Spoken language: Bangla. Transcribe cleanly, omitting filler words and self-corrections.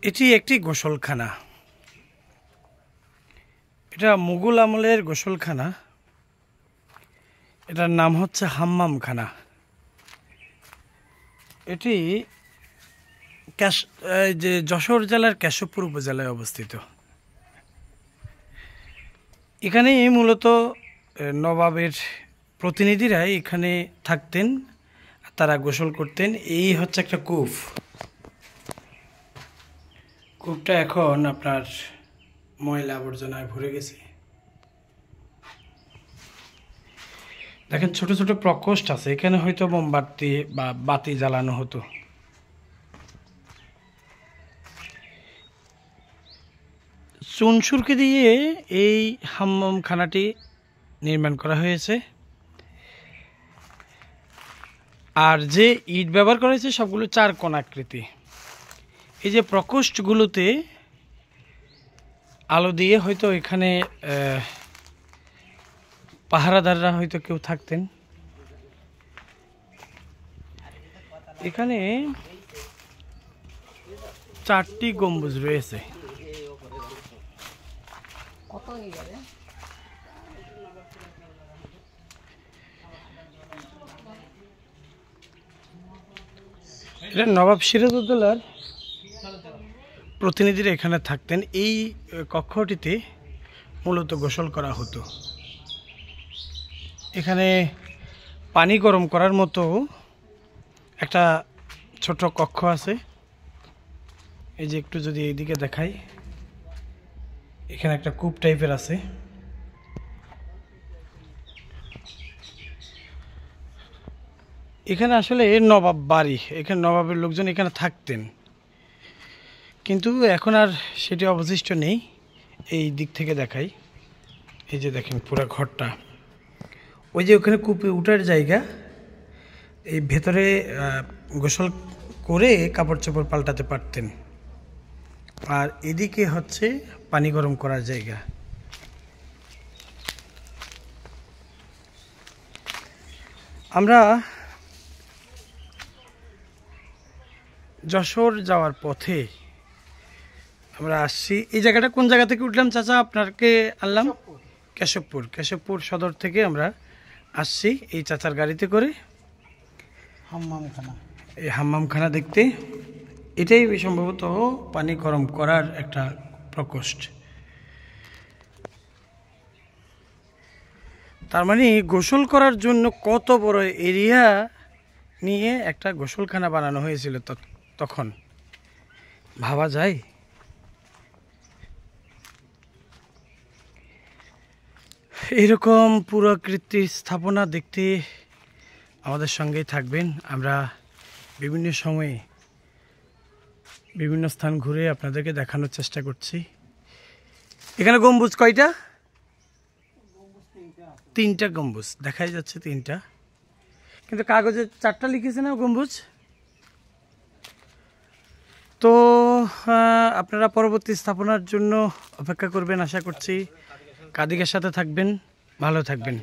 এটি একটি গোসলখানা। এটা মুঘল আমলের গোসলখানা। এটার নাম হচ্ছে হাম্মামখানা। এটি যশোর জেলার কেশবপুর উপজেলায় অবস্থিত। এখানে মূলত নবাবের প্রতিনিধিরা এখানে থাকতেন, তারা গোসল করতেন। এই হচ্ছে একটা কূপ। কূপটা এখন আপনার ময়লা আবর্জনায় ভরে গেছে। দেখেন ছোট ছোট প্রকোষ্ঠ আছে, এখানে হয়তো মোমবাতি বা বাতি জ্বালানো হতো। চুন সুরকি দিয়ে এই হাম্মামখানাটি নির্মাণ করা হয়েছে। আর যে ইট ব্যবহার করা হয়েছে সবগুলো চার কোণাকৃতি। এই যে প্রকোষ্ঠগুলোতে আলো দিয়ে হয়তো এখানে পাহারাদাররা হয়তো কেউ থাকতেন। এখানে 4টি গম্বুজ রয়েছে। এটা নবাব সিরাজউদ্দৌলার প্রতিনিধিরা এখানে থাকতেন। এই কক্ষটিতে মূলত গোসল করা হতো। এখানে পানি গরম করার মতো একটা ছোট কক্ষ আছে। এই যে একটু যদি এইদিকে দেখাই, এখানে একটা কূপ টাইপের আছে। এখানে আসলে নবাব বাড়ি, এখানে নবাবের লোকজন এখানে থাকতেন, কিন্তু এখন আর সেটি অবশিষ্ট নেই। এই দিক থেকে দেখাই, এই যে দেখেন পুরো ঘরটা। ওই যে ওখানে কূপে উঠার জায়গা, এই ভেতরে গোসল করে কাপড় চোপড় পাল্টাতে পারতেন। আর এদিকে হচ্ছে পানি গরম করার জায়গা। আমরা যশোর যাওয়ার পথে আমরা আসছি। এই জায়গাটা কোন জায়গা থেকে উঠলাম চাচা? আপনাকে আনলাম কেশবপুর সদর থেকে আমরা আসছি এই চাচার গাড়িতে করে হাম্মামখানা। এই হাম্মামখানা দেখতে। এটাই সম্ভবত পানি গরম করার একটা প্রকোষ্ঠ। তার মানে গোসল করার জন্য কত বড় এরিয়া নিয়ে একটা গোসলখানা বানানো হয়েছিল তখন, ভাবা যায়? এরকম পুরাকৃতি স্থাপনা দেখতে আমাদের সঙ্গেই থাকবেন। আমরা বিভিন্ন সময়ে বিভিন্ন স্থান ঘুরে আপনাদেরকে দেখানোর চেষ্টা করছি। এখানে গম্বুজ কয়টা? 3টা গম্বুজ দেখাই যাচ্ছে, 3টা, কিন্তু কাগজে 4টা লিখেছে না গম্বুজ। তো আপনারা পরবর্তী স্থাপনার জন্য অপেক্ষা করবেন আশা করছি। কাদিকের সাথে থাকবেন, ভালো থাকবেন।